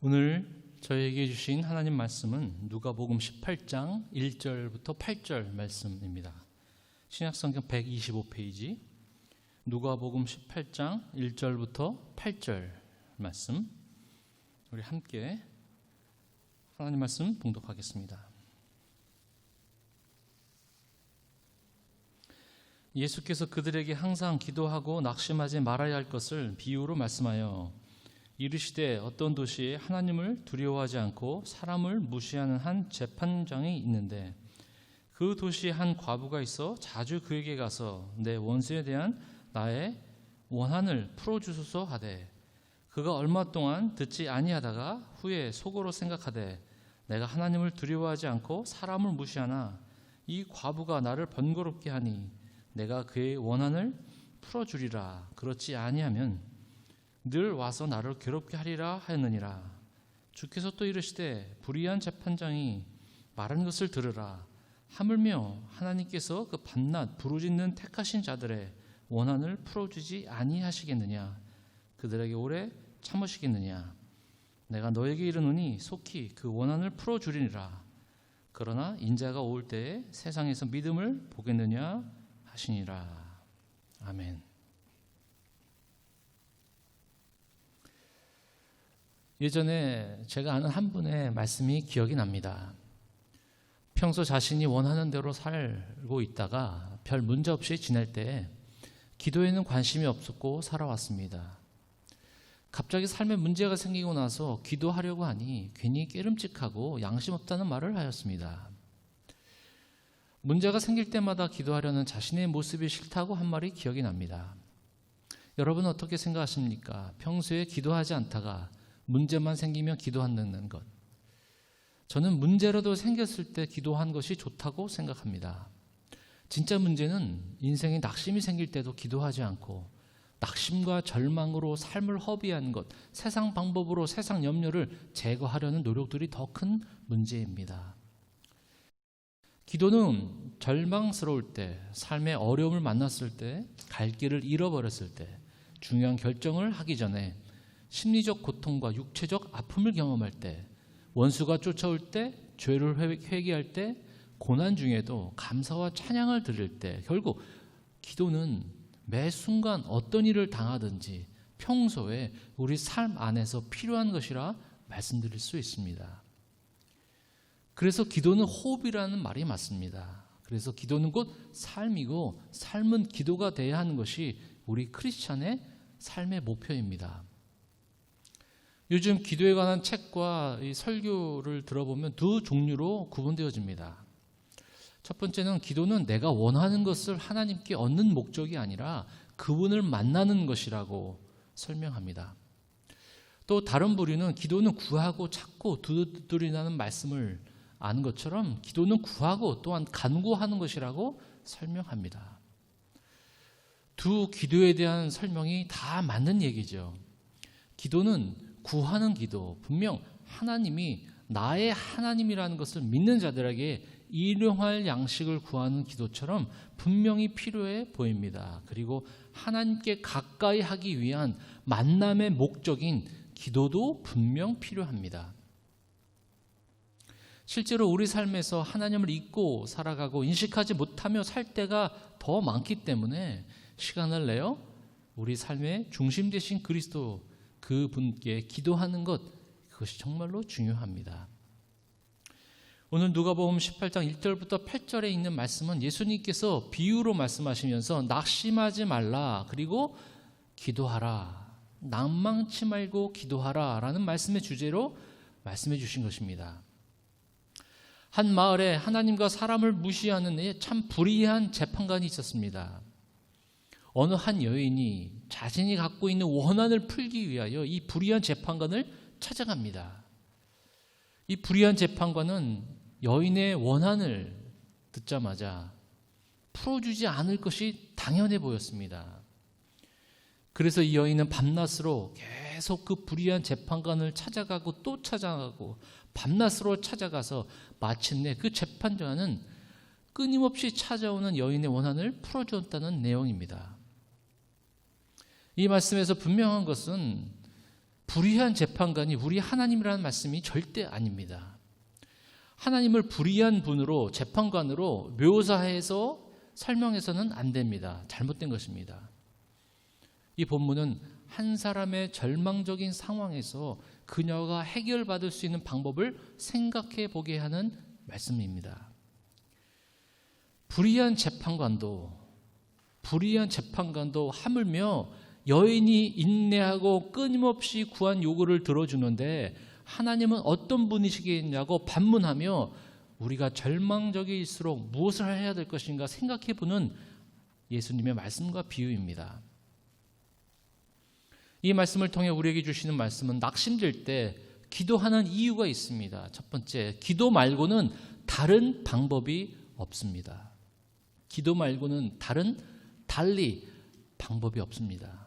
오늘 저에게 주신 하나님 말씀은 누가복음 18장 1절부터 8절 말씀입니다. 신약성경 125페이지 누가복음 18장 1절부터 8절 말씀, 우리 함께 하나님 말씀 봉독하겠습니다. 예수께서 그들에게 항상 기도하고 낙심하지 말아야 할 것을 비유로 말씀하여 이르시되 어떤 도시에 하나님을 두려워하지 않고 사람을 무시하는 한 재판장이 있는데 그 도시에 한 과부가 있어 자주 그에게 가서 내 원수에 대한 나의 원한을 풀어주소서 하되 그가 얼마 동안 듣지 아니하다가 후에 속으로 생각하되 내가 하나님을 두려워하지 않고 사람을 무시하나 이 과부가 나를 번거롭게 하니 내가 그의 원한을 풀어주리라. 그렇지 아니하면 늘 와서 나를 괴롭게 하리라 하였느니라. 주께서 또 이르시되 불의한 재판장이 말한 것을 들으라. 하물며 하나님께서 그 밤낮 부르짖는 택하신 자들의 원한을 풀어주지 아니하시겠느냐. 그들에게 오래 참으시겠느냐. 내가 너에게 이르노니 속히 그 원한을 풀어주리니라. 그러나 인자가 올 때에 세상에서 믿음을 보겠느냐 하시니라. 아멘. 예전에 제가 아는 한 분의 말씀이 기억이 납니다. 평소 자신이 원하는 대로 살고 있다가 별 문제 없이 지낼 때 기도에는 관심이 없었고 살아왔습니다. 갑자기 삶에 문제가 생기고 나서 기도하려고 하니 괜히 깨름직하고 양심 없다는 말을 하였습니다. 문제가 생길 때마다 기도하려는 자신의 모습이 싫다고 한 말이 기억이 납니다. 여러분은 어떻게 생각하십니까? 평소에 기도하지 않다가 문제만 생기면 기도하는 것. 저는 문제라도 생겼을 때 기도한 것이 좋다고 생각합니다. 진짜 문제는 인생에 낙심이 생길 때도 기도하지 않고 낙심과 절망으로 삶을 허비한 것, 세상 방법으로 세상 염려를 제거하려는 노력들이 더 큰 문제입니다. 기도는 절망스러울 때, 삶의 어려움을 만났을 때, 갈 길을 잃어버렸을 때, 중요한 결정을 하기 전에 심리적 고통과 육체적 아픔을 경험할 때, 원수가 쫓아올 때, 죄를 회개할 때, 고난 중에도 감사와 찬양을 드릴 때, 결국 기도는 매 순간 어떤 일을 당하든지 평소에 우리 삶 안에서 필요한 것이라 말씀드릴 수 있습니다. 그래서 기도는 호흡이라는 말이 맞습니다. 그래서 기도는 곧 삶이고 삶은 기도가 돼야 하는 것이 우리 크리스찬의 삶의 목표입니다. 요즘 기도에 관한 책과 이 설교를 들어보면 두 종류로 구분되어집니다. 첫 번째는 기도는 내가 원하는 것을 하나님께 얻는 목적이 아니라 그분을 만나는 것이라고 설명합니다. 또 다른 부류는 기도는 구하고 찾고 두드리라는 말씀을 아는 것처럼 기도는 구하고 또한 간구하는 것이라고 설명합니다. 두 기도에 대한 설명이 다 맞는 얘기죠. 기도는 구하는 기도, 분명 하나님이 나의 하나님이라는 것을 믿는 자들에게 일용할 양식을 구하는 기도처럼 분명히 필요해 보입니다. 그리고 하나님께 가까이 하기 위한 만남의 목적인 기도도 분명 필요합니다. 실제로 우리 삶에서 하나님을 잊고 살아가고 인식하지 못하며 살 때가 더 많기 때문에 시간을 내어 우리 삶의 중심 되신 그리스도 그분께 기도하는 것, 그것이 정말로 중요합니다. 오늘 누가복음 18장 1절부터 8절에 있는 말씀은 예수님께서 비유로 말씀하시면서 낙심하지 말라, 그리고 기도하라, 낭망치 말고 기도하라 라는 말씀의 주제로 말씀해 주신 것입니다. 한 마을에 하나님과 사람을 무시하는 참 불의한 재판관이 있었습니다. 어느 한 여인이 자신이 갖고 있는 원한을 풀기 위하여 이 불의한 재판관을 찾아갑니다. 이 불의한 재판관은 여인의 원한을 듣자마자 풀어주지 않을 것이 당연해 보였습니다. 그래서 이 여인은 밤낮으로 계속 그 불의한 재판관을 찾아가고 또 찾아가고 밤낮으로 찾아가서 마침내 그 재판관은 끊임없이 찾아오는 여인의 원한을 풀어주었다는 내용입니다. 이 말씀에서 분명한 것은 불의한 재판관이 우리 하나님이라는 말씀이 절대 아닙니다. 하나님을 불의한 분으로 재판관으로 묘사해서 설명해서는 안 됩니다. 잘못된 것입니다. 이 본문은 한 사람의 절망적인 상황에서 그녀가 해결받을 수 있는 방법을 생각해 보게 하는 말씀입니다. 불의한 재판관도 하물며 여인이 인내하고 끊임없이 구한 요구를 들어주는데 하나님은 어떤 분이시겠냐고 반문하며 우리가 절망적일수록 무엇을 해야 될 것인가 생각해 보는 예수님의 말씀과 비유입니다. 이 말씀을 통해 우리에게 주시는 말씀은 낙심될 때 기도하는 이유가 있습니다. 첫 번째, 기도 말고는 다른 방법이 없습니다. 기도 말고는 달리 방법이 없습니다.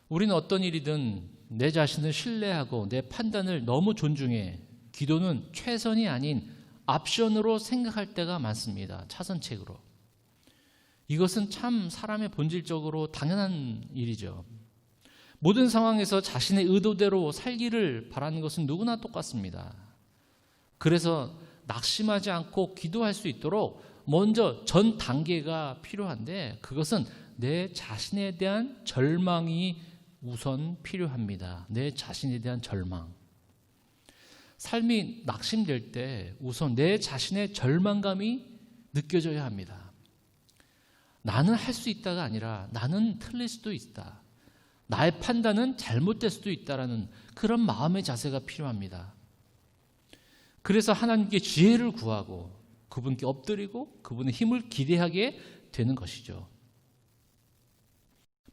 우리는 어떤 일이든 내 자신을 신뢰하고 내 판단을 너무 존중해 기도는 최선이 아닌 옵션으로 생각할 때가 많습니다. 차선책으로. 이것은 참 사람의 본질적으로 당연한 일이죠. 모든 상황에서 자신의 의도대로 살기를 바라는 것은 누구나 똑같습니다. 그래서 낙심하지 않고 기도할 수 있도록 먼저 전 단계가 필요한데 그것은 내 자신에 대한 절망이 우선 필요합니다. 내 자신에 대한 절망. 삶이 낙심될 때 우선 내 자신의 절망감이 느껴져야 합니다. 나는 할 수 있다가 아니라 나는 틀릴 수도 있다. 나의 판단은 잘못될 수도 있다라는 그런 마음의 자세가 필요합니다. 그래서 하나님께 지혜를 구하고 그분께 엎드리고 그분의 힘을 기대하게 되는 것이죠.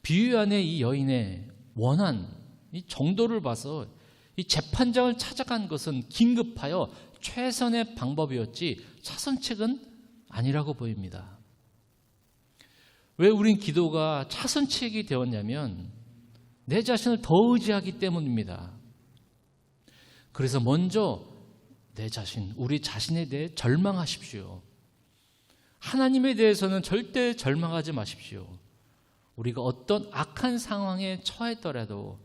비유 안에 이 여인의 원한, 이 정도를 봐서 이 재판장을 찾아간 것은 긴급하여 최선의 방법이었지 차선책은 아니라고 보입니다. 왜 우린 기도가 차선책이 되었냐면 내 자신을 더 의지하기 때문입니다. 그래서 먼저 내 자신, 우리 자신에 대해 절망하십시오. 하나님에 대해서는 절대 절망하지 마십시오. 우리가 어떤 악한 상황에 처했더라도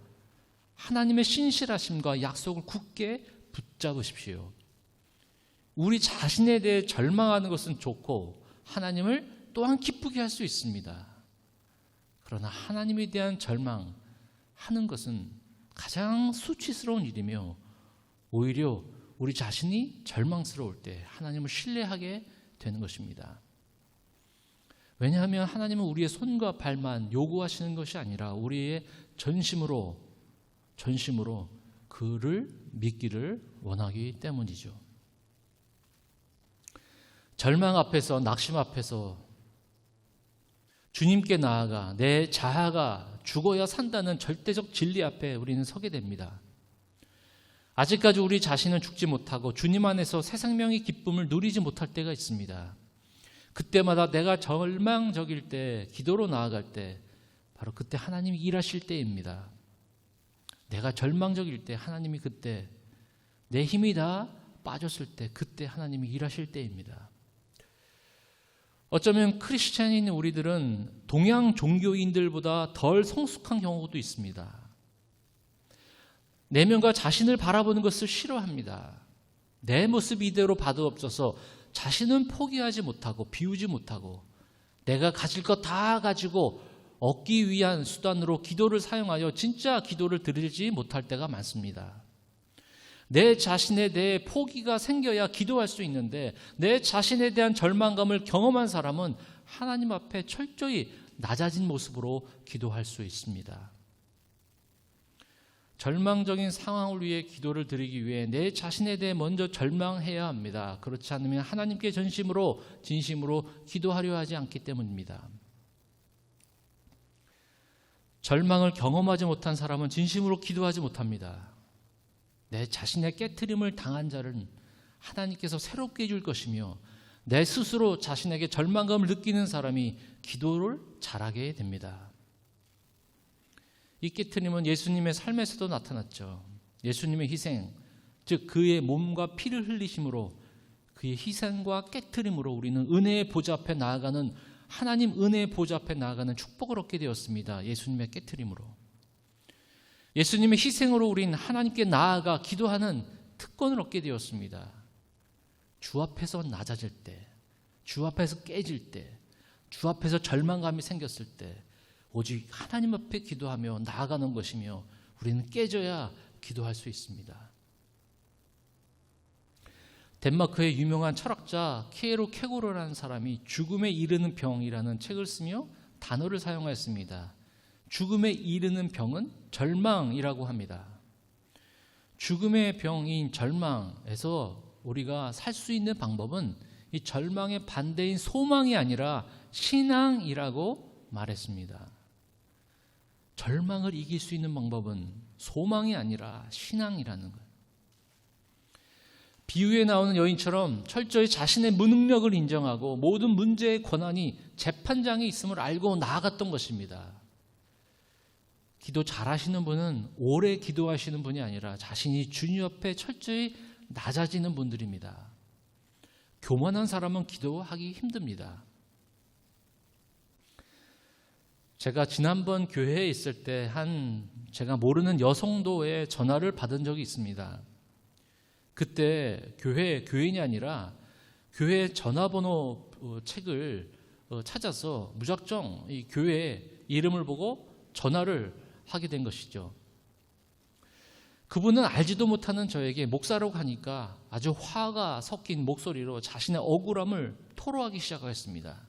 하나님의 신실하심과 약속을 굳게 붙잡으십시오. 우리 자신에 대해 절망하는 것은 좋고 하나님을 또한 기쁘게 할 수 있습니다. 그러나 하나님에 대한 절망하는 것은 가장 수치스러운 일이며 오히려 우리 자신이 절망스러울 때 하나님을 신뢰하게 되는 것입니다. 왜냐하면 하나님은 우리의 손과 발만 요구하시는 것이 아니라 우리의 전심으로 그를 믿기를 원하기 때문이죠. 절망 앞에서, 낙심 앞에서 주님께 나아가 내 자아가 죽어야 산다는 절대적 진리 앞에 우리는 서게 됩니다. 아직까지 우리 자신은 죽지 못하고 주님 안에서 새 생명의 기쁨을 누리지 못할 때가 있습니다. 그때마다 내가 절망적일 때, 기도로 나아갈 때 바로 그때 하나님이 일하실 때입니다. 내가 절망적일 때 하나님이 그때 내 힘이 다 빠졌을 때 그때 하나님이 일하실 때입니다. 어쩌면 크리스찬인 우리들은 동양 종교인들보다 덜 성숙한 경우도 있습니다. 내면과 자신을 바라보는 것을 싫어합니다. 내 모습 이대로 봐도 없어서 자신은 포기하지 못하고 비우지 못하고 내가 가질 것 다 가지고 얻기 위한 수단으로 기도를 사용하여 진짜 기도를 드리지 못할 때가 많습니다. 내 자신에 대해 포기가 생겨야 기도할 수 있는데 내 자신에 대한 절망감을 경험한 사람은 하나님 앞에 철저히 낮아진 모습으로 기도할 수 있습니다. 절망적인 상황을 위해 기도를 드리기 위해 내 자신에 대해 먼저 절망해야 합니다. 그렇지 않으면 하나님께 진심으로 기도하려 하지 않기 때문입니다. 절망을 경험하지 못한 사람은 진심으로 기도하지 못합니다. 내 자신의 깨트림을 당한 자는 하나님께서 새롭게 해줄 것이며 내 스스로 자신에게 절망감을 느끼는 사람이 기도를 잘하게 됩니다. 이 깨트림은 예수님의 삶에서도 나타났죠. 예수님의 희생, 즉 그의 몸과 피를 흘리심으로 그의 희생과 깨트림으로 우리는 은혜의 보좌 앞에 나아가는 하나님 은혜의 보좌 앞에 나아가는 축복을 얻게 되었습니다. 예수님의 깨트림으로. 예수님의 희생으로 우린 하나님께 나아가 기도하는 특권을 얻게 되었습니다. 주 앞에서 낮아질 때, 주 앞에서 깨질 때, 주 앞에서 절망감이 생겼을 때 오직 하나님 앞에 기도하며 나아가는 것이며 우리는 깨져야 기도할 수 있습니다. 덴마크의 유명한 철학자 키에로 케고르라는 사람이 죽음에 이르는 병이라는 책을 쓰며 단어를 사용하였습니다. 죽음에 이르는 병은 절망이라고 합니다. 죽음의 병인 절망에서 우리가 살 수 있는 방법은 이 절망의 반대인 소망이 아니라 신앙이라고 말했습니다. 절망을 이길 수 있는 방법은 소망이 아니라 신앙이라는 거예요. 비유에 나오는 여인처럼 철저히 자신의 무능력을 인정하고 모든 문제의 권한이 재판장에 있음을 알고 나아갔던 것입니다. 기도 잘하시는 분은 오래 기도하시는 분이 아니라 자신이 주님 옆에 철저히 낮아지는 분들입니다. 교만한 사람은 기도하기 힘듭니다. 제가 지난번 교회에 있을 때 제가 모르는 여성도의 전화를 받은 적이 있습니다. 그때 교인이 아니라 교회 전화번호 책을 찾아서 무작정 이 교회 이름을 보고 전화를 하게 된 것이죠. 그분은 알지도 못하는 저에게 목사라고 하니까 아주 화가 섞인 목소리로 자신의 억울함을 토로하기 시작했습니다.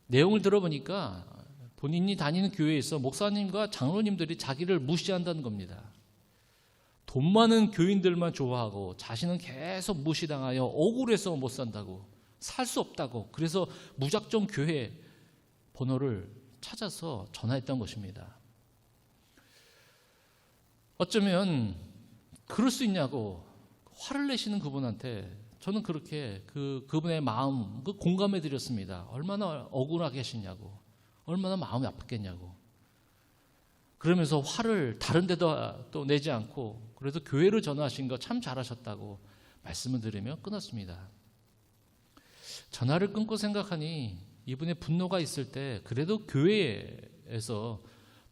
내용을 들어보니까 본인이 다니는 교회에서 목사님과 장로님들이 자기를 무시한다는 겁니다. 돈 많은 교인들만 좋아하고 자신은 계속 무시당하여 억울해서 못 산다고, 살 수 없다고, 그래서 무작정 교회 번호를 찾아서 전화했던 것입니다. 어쩌면 그럴 수 있냐고 화를 내시는 그분한테 저는 그렇게 그분의 마음 공감해 드렸습니다. 얼마나 억울하게 하시냐고, 얼마나 마음이 아팠겠냐고. 그러면서 화를 다른 데도 또 내지 않고 그래도 교회로 전화하신 거 참 잘하셨다고 말씀을 드리며 끊었습니다. 전화를 끊고 생각하니 이분의 분노가 있을 때 그래도 교회에서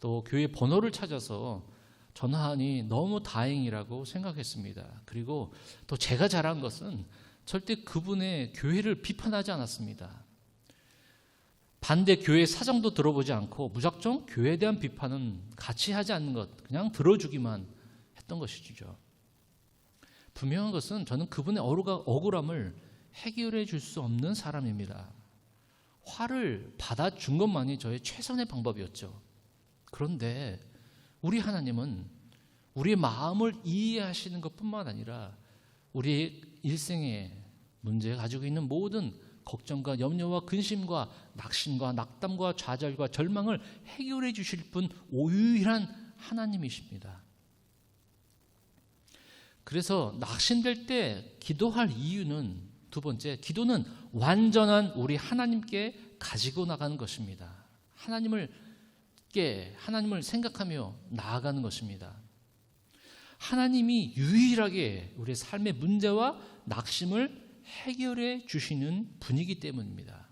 또 교회 번호를 찾아서 전화하니 너무 다행이라고 생각했습니다. 그리고 또 제가 잘한 것은 절대 그분의 교회를 비판하지 않았습니다. 반대 교회 사정도 들어보지 않고 무작정 교회에 대한 비판은 같이 하지 않는 것, 그냥 들어주기만 했던 것이죠. 분명한 것은 저는 그분의 억울함을 해결해 줄 수 없는 사람입니다. 화를 받아준 것만이 저의 최선의 방법이었죠. 그런데 우리 하나님은 우리의 마음을 이해하시는 것뿐만 아니라 우리의 일생에 문제 가지고 있는 모든 걱정과 염려와 근심과 낙심과 낙담과 좌절과 절망을 해결해 주실 분 오유일한 하나님이십니다. 그래서 낙심될 때 기도할 이유는 두 번째, 기도는 완전한 우리 하나님께 가지고 나가는 것입니다. 하나님을 생각하며 나아가는 것입니다. 하나님이 유일하게 우리의 삶의 문제와 낙심을 해결해 주시는 분이기 때문입니다.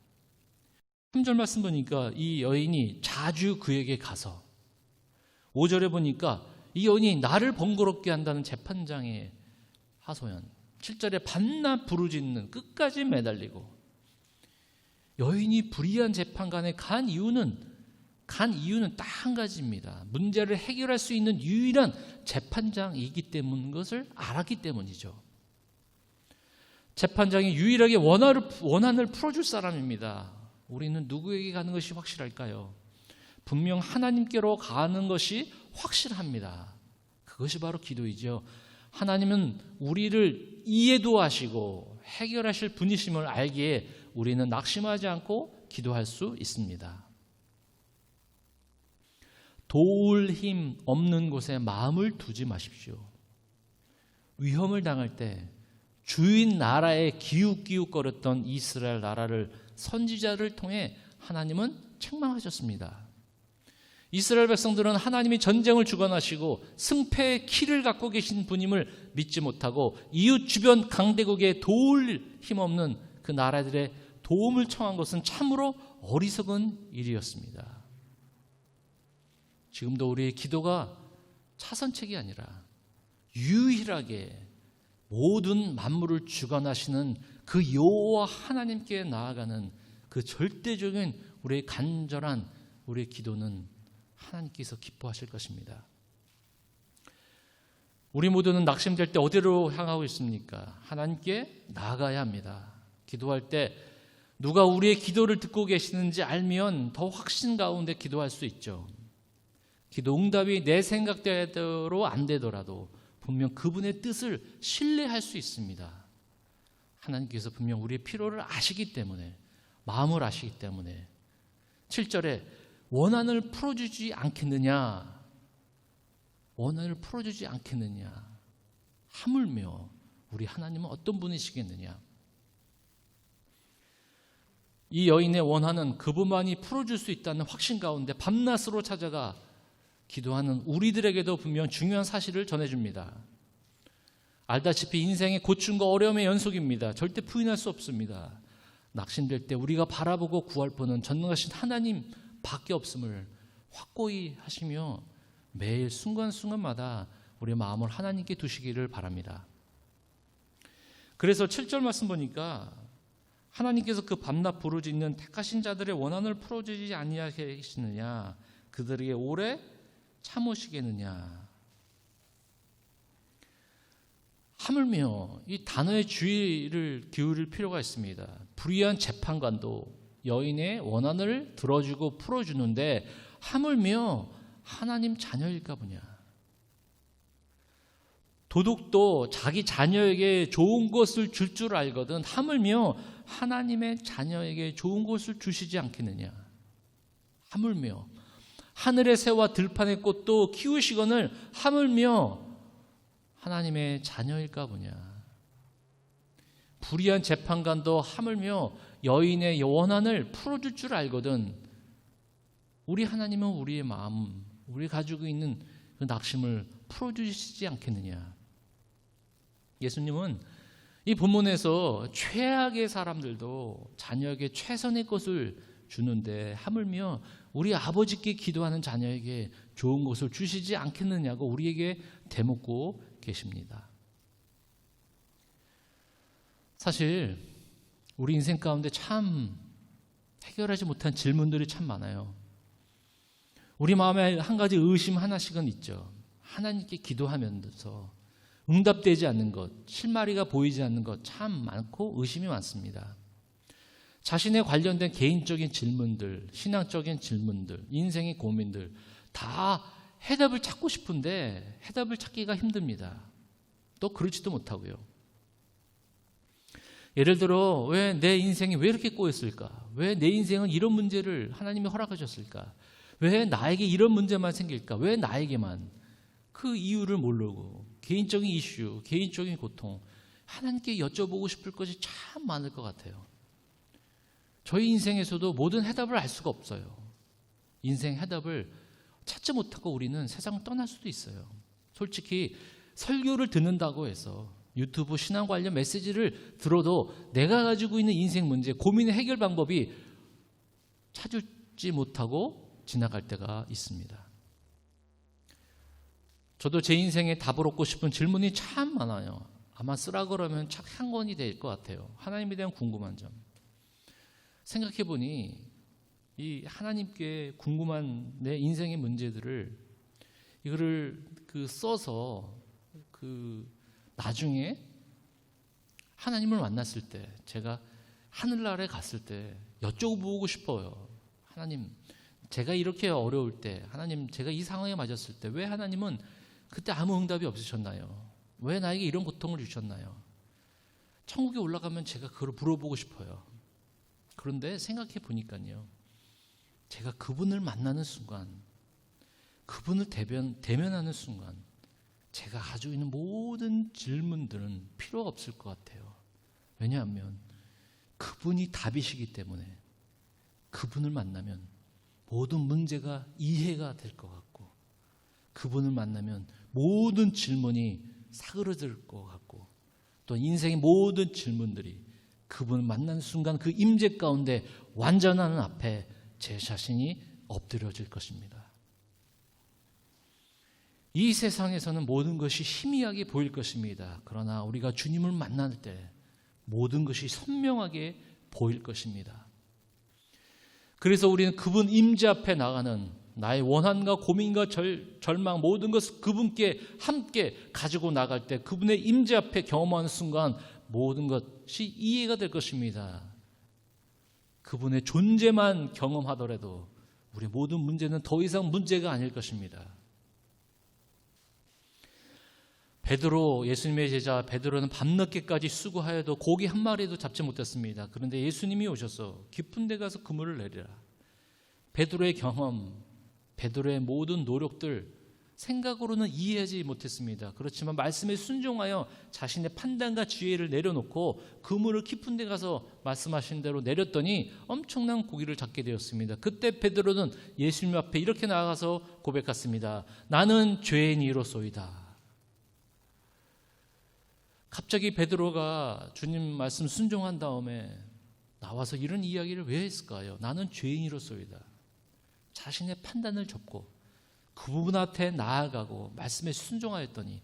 3절 말씀 보니까 이 여인이 자주 그에게 가서, 5절에 보니까 이 여인이 나를 번거롭게 한다는 재판장의 하소연, 7절에 밤낮 부르짖는, 끝까지 매달리고, 여인이 불의한 재판관에 간 이유는 딱 한 가지입니다. 문제를 해결할 수 있는 유일한 재판장이기 때문인 것을 알았기 때문이죠. 재판장이 유일하게 원한을 풀어줄 사람입니다. 우리는 누구에게 가는 것이 확실할까요? 분명 하나님께로 가는 것이 확실합니다. 그것이 바로 기도이죠. 하나님은 우리를 이해도 하시고 해결하실 분이심을 알기에 우리는 낙심하지 않고 기도할 수 있습니다. 도울 힘 없는 곳에 마음을 두지 마십시오. 위험을 당할 때 주인 나라에 기웃기웃거렸던 이스라엘 나라를 선지자를 통해 하나님은 책망하셨습니다. 이스라엘 백성들은 하나님이 전쟁을 주관하시고 승패의 키를 갖고 계신 분임을 믿지 못하고 이웃 주변 강대국에 도울 힘없는 그 나라들의 도움을 청한 것은 참으로 어리석은 일이었습니다. 지금도 우리의 기도가 차선책이 아니라 유일하게 모든 만물을 주관하시는 그 여호와 하나님께 나아가는 그 절대적인 우리의 간절한 우리의 기도는 하나님께서 기뻐하실 것입니다. 우리 모두는 낙심될 때 어디로 향하고 있습니까? 하나님께 나아가야 합니다. 기도할 때 누가 우리의 기도를 듣고 계시는지 알면 더 확신 가운데 기도할 수 있죠. 기도 응답이 내 생각대로 안 되더라도 분명 그분의 뜻을 신뢰할 수 있습니다. 하나님께서 분명 우리의 필요를 아시기 때문에, 마음을 아시기 때문에 7절에 원한을 풀어주지 않겠느냐, 원한을 풀어주지 않겠느냐, 하물며 우리 하나님은 어떤 분이시겠느냐. 이 여인의 원한은 그분만이 풀어줄 수 있다는 확신 가운데 밤낮으로 찾아가 기도하는 우리들에게도 분명 중요한 사실을 전해줍니다. 알다시피 인생의 고충과 어려움의 연속입니다. 절대 부인할 수 없습니다. 낙심될 때 우리가 바라보고 구할 분은 전능하신 하나님 밖에 없음을 확고히 하시며 매일 순간순간마다 우리의 마음을 하나님께 두시기를 바랍니다. 그래서 7절 말씀 보니까 하나님께서 그 밤낮 부르짖는 택하신 자들의 원한을 풀어주지 아니하시느냐, 그들에게 오래 참으시겠느냐. 하물며 이 단어의 주의를 기울일 필요가 있습니다. 불의한 재판관도 여인의 원한을 들어주고 풀어주는데 하물며 하나님 자녀일까 보냐. 도둑도 자기 자녀에게 좋은 것을 줄 줄 알거든 하물며 하나님의 자녀에게 좋은 것을 주시지 않겠느냐. 하물며 하늘의 새와 들판의 꽃도 키우시거늘 하물며 하나님의 자녀일까 보냐. 불의한 재판관도 하물며 여인의 원한을 풀어줄 줄 알거든 우리 하나님은 우리의 마음, 우리 가지고 있는 그 낙심을 풀어주시지 않겠느냐. 예수님은 이 본문에서 최악의 사람들도 자녀에게 최선의 것을 주는데 하물며 우리 아버지께 기도하는 자녀에게 좋은 것을 주시지 않겠느냐고 우리에게 되묻고 계십니다. 사실 우리 인생 가운데 참 해결하지 못한 질문들이 참 많아요. 우리 마음에 한 가지 의심 하나씩은 있죠. 하나님께 기도하면서 응답되지 않는 것, 실마리가 보이지 않는 것 참 많고 의심이 많습니다. 자신에 관련된 개인적인 질문들, 신앙적인 질문들, 인생의 고민들 다 해답을 찾고 싶은데 해답을 찾기가 힘듭니다. 또 그렇지도 못하고요. 예를 들어 왜 내 인생이 왜 이렇게 꼬였을까? 왜 내 인생은 이런 문제를 하나님이 허락하셨을까? 왜 나에게 이런 문제만 생길까? 왜 나에게만? 그 이유를 모르고 개인적인 이슈, 개인적인 고통 하나님께 여쭤보고 싶을 것이 참 많을 것 같아요. 저희 인생에서도 모든 해답을 알 수가 없어요. 인생 해답을 찾지 못하고 우리는 세상을 떠날 수도 있어요. 솔직히 설교를 듣는다고 해서 유튜브 신앙 관련 메시지를 들어도 내가 가지고 있는 인생 문제, 고민의 해결 방법이 찾지 못하고 지나갈 때가 있습니다. 저도 제 인생에 답을 얻고 싶은 질문이 참 많아요. 아마 쓰라 그러면 참 한 권이 될 것 같아요. 하나님에 대한 궁금한 점. 생각해보니 이 하나님께 궁금한 내 인생의 문제들을 이거를 써서 나중에 하나님을 만났을 때 제가 하늘나라에 갔을 때 여쭤보고 싶어요. 하나님, 제가 이렇게 어려울 때, 하나님, 제가 이 상황에 맞았을 때 왜 하나님은 그때 아무 응답이 없으셨나요? 왜 나에게 이런 고통을 주셨나요? 천국에 올라가면 제가 그걸 물어보고 싶어요. 그런데 생각해 보니까요, 제가 그분을 만나는 순간, 그분을 대면하는 순간 제가 가지고 있는 모든 질문들은 필요가 없을 것 같아요. 왜냐하면 그분이 답이시기 때문에 그분을 만나면 모든 문제가 이해가 될 것 같고 그분을 만나면 모든 질문이 사그러들 것 같고 또 인생의 모든 질문들이 그분을 만나는 순간 그 임재 가운데 완전한 앞에 제 자신이 엎드려질 것입니다. 이 세상에서는 모든 것이 희미하게 보일 것입니다. 그러나 우리가 주님을 만날 때 모든 것이 선명하게 보일 것입니다. 그래서 우리는 그분 임재 앞에 나가는 나의 원한과 고민과 절망 모든 것을 그분께 함께 가지고 나갈 때 그분의 임재 앞에 경험하는 순간 모든 것이 이해가 될 것입니다. 그분의 존재만 경험하더라도 우리 모든 문제는 더 이상 문제가 아닐 것입니다. 베드로, 예수님의 제자 베드로는 밤늦게까지 수고하여도 고기 한 마리도 잡지 못했습니다. 그런데 예수님이 오셔서 깊은 데 가서 그물을 내리라. 베드로의 경험, 베드로의 모든 노력들 생각으로는 이해하지 못했습니다. 그렇지만 말씀에 순종하여 자신의 판단과 지혜를 내려놓고 그물을 깊은 데 가서 말씀하신 대로 내렸더니 엄청난 고기를 잡게 되었습니다. 그때 베드로는 예수님 앞에 이렇게 나아가서 고백했습니다. 나는 죄인이로소이다. 갑자기 베드로가 주님 말씀 순종한 다음에 나와서 이런 이야기를 왜 했을까요? 나는 죄인이로소이다. 자신의 판단을 접고 그분 앞에 나아가고 말씀에 순종하였더니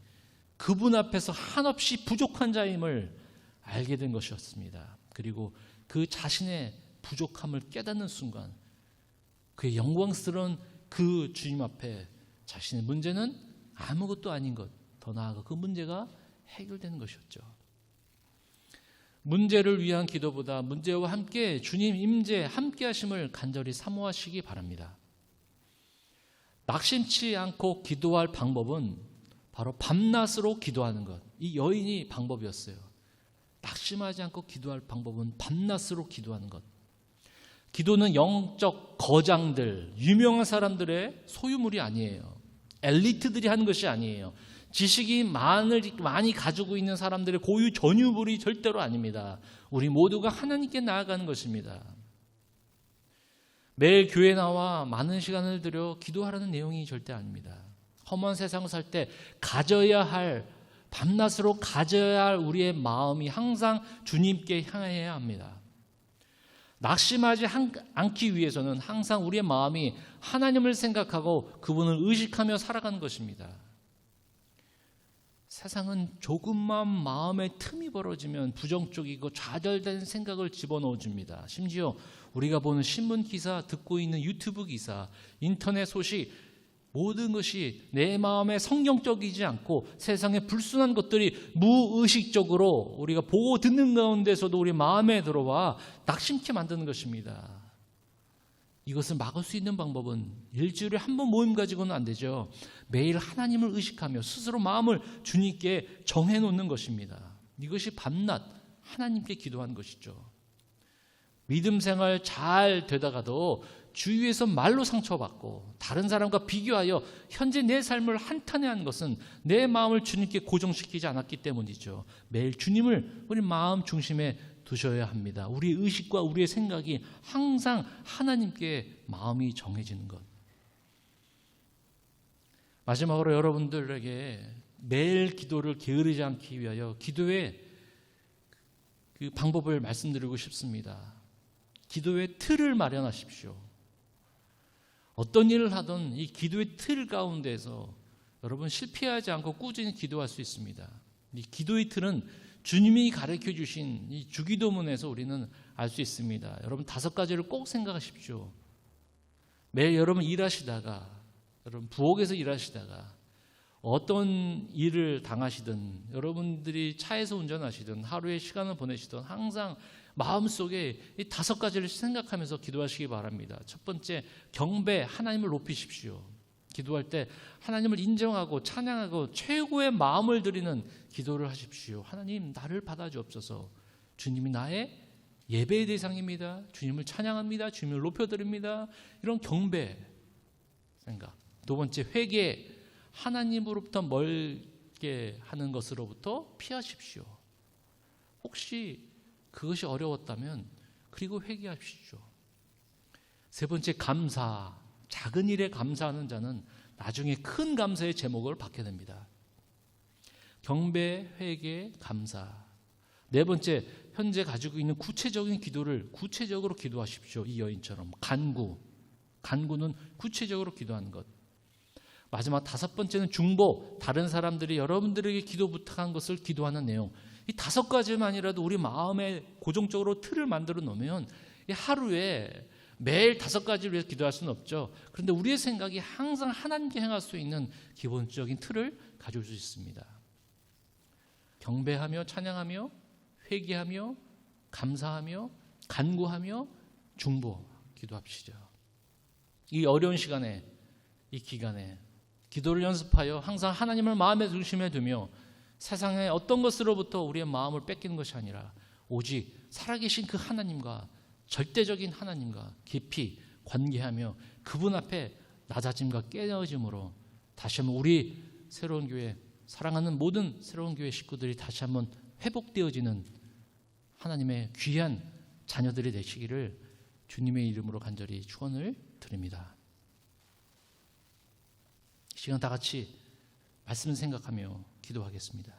그분 앞에서 한없이 부족한 자임을 알게 된 것이었습니다. 그리고 그 자신의 부족함을 깨닫는 순간 그의 영광스러운 그 주님 앞에 자신의 문제는 아무것도 아닌 것, 더 나아가 그 문제가 해결되는 것이었죠. 문제를 위한 기도보다 문제와 함께 주님 임재 함께 하심을 간절히 사모하시기 바랍니다. 낙심치 않고 기도할 방법은 바로 밤낮으로 기도하는 것. 이 여인이 방법이었어요. 낙심하지 않고 기도할 방법은 밤낮으로 기도하는 것. 기도는 영적 거장들, 유명한 사람들의 소유물이 아니에요. 엘리트들이 하는 것이 아니에요. 지식이 많이 가지고 있는 사람들의 고유 전유물이 절대로 아닙니다. 우리 모두가 하나님께 나아가는 것입니다. 매일 교회 나와 많은 시간을 들여 기도하라는 내용이 절대 아닙니다. 험한 세상을 살 때 밤낮으로 가져야 할 우리의 마음이 항상 주님께 향해야 합니다. 낙심하지 않기 위해서는 항상 우리의 마음이 하나님을 생각하고 그분을 의식하며 살아가는 것입니다. 세상은 조금만 마음에 틈이 벌어지면 부정적이고 좌절된 생각을 집어넣어 줍니다. 심지어 우리가 보는 신문 기사, 듣고 있는 유튜브 기사, 인터넷 소식 모든 것이 내 마음에 성경적이지 않고 세상에 불순한 것들이 무의식적으로 우리가 보고 듣는 가운데서도 우리 마음에 들어와 낙심케 만드는 것입니다. 이것을 막을 수 있는 방법은 일주일에 한 번 모임 가지고는 안 되죠. 매일 하나님을 의식하며 스스로 마음을 주님께 정해놓는 것입니다. 이것이 밤낮 하나님께 기도하는 것이죠. 믿음 생활 잘 되다가도 주위에서 말로 상처받고 다른 사람과 비교하여 현재 내 삶을 한탄해하는 것은 내 마음을 주님께 고정시키지 않았기 때문이죠. 매일 주님을 우리 마음 중심에 두셔야 합니다. 우리의 의식과 우리의 생각이 항상 하나님께 마음이 정해지는 것. 마지막으로 여러분들에게 매일 기도를 게으르지 않기 위하여 기도의 그 방법을 말씀드리고 싶습니다. 기도의 틀을 마련하십시오. 어떤 일을 하든 이 기도의 틀 가운데서 여러분 실패하지 않고 꾸준히 기도할 수 있습니다. 이 기도의 틀은 주님이 가르쳐 주신 이 주기도문에서 우리는 알 수 있습니다. 여러분 5가지를 꼭 생각하십시오. 매일 여러분 일하시다가 여러분 부엌에서 일하시다가 어떤 일을 당하시든 여러분들이 차에서 운전하시든 하루의 시간을 보내시든 항상 마음속에 이 5가지를 생각하면서 기도하시기 바랍니다. 첫 번째, 경배, 하나님을 높이십시오. 기도할 때 하나님을 인정하고 찬양하고 최고의 마음을 드리는 기도를 하십시오. 하나님, 나를 받아주옵소서. 주님이 나의 예배의 대상입니다. 주님을 찬양합니다. 주님을 높여드립니다. 이런 경배 생각. 두 번째, 회개. 하나님으로부터 멀게 하는 것으로부터 피하십시오. 혹시 그것이 어려웠다면 그리고 회개하십시오. 세 번째, 감사. 작은 일에 감사하는 자는 나중에 큰 감사의 제목을 받게 됩니다. 경배, 회개, 감사. 네 번째, 현재 가지고 있는 구체적인 기도를 구체적으로 기도하십시오. 이 여인처럼 간구는 구체적으로 기도하는 것. 마지막 5번째는 중보, 다른 사람들이 여러분들에게 기도 부탁한 것을 기도하는 내용. 이 5가지만이라도 우리 마음에 고정적으로 틀을 만들어 놓으면 이 하루에 매일 5가지를 위해서 기도할 수는 없죠. 그런데 우리의 생각이 항상 하나님께 행할 수 있는 기본적인 틀을 가질 수 있습니다. 경배하며 찬양하며 회개하며 감사하며 간구하며 중보 기도합시다. 이 어려운 시간에, 이 기간에 기도를 연습하여 항상 하나님을 마음의 중심에 두며 세상의 어떤 것으로부터 우리의 마음을 뺏기는 것이 아니라 오직 살아계신 그 하나님과, 절대적인 하나님과 깊이 관계하며 그분 앞에 낮아짐과 깨어짐으로 다시 한번 우리 새로운 교회, 사랑하는 모든 새로운 교회 식구들이 다시 한번 회복되어지는 하나님의 귀한 자녀들이 되시기를 주님의 이름으로 간절히 축원을 드립니다. 이 시간 다 같이 말씀을 생각하며 기도하겠습니다.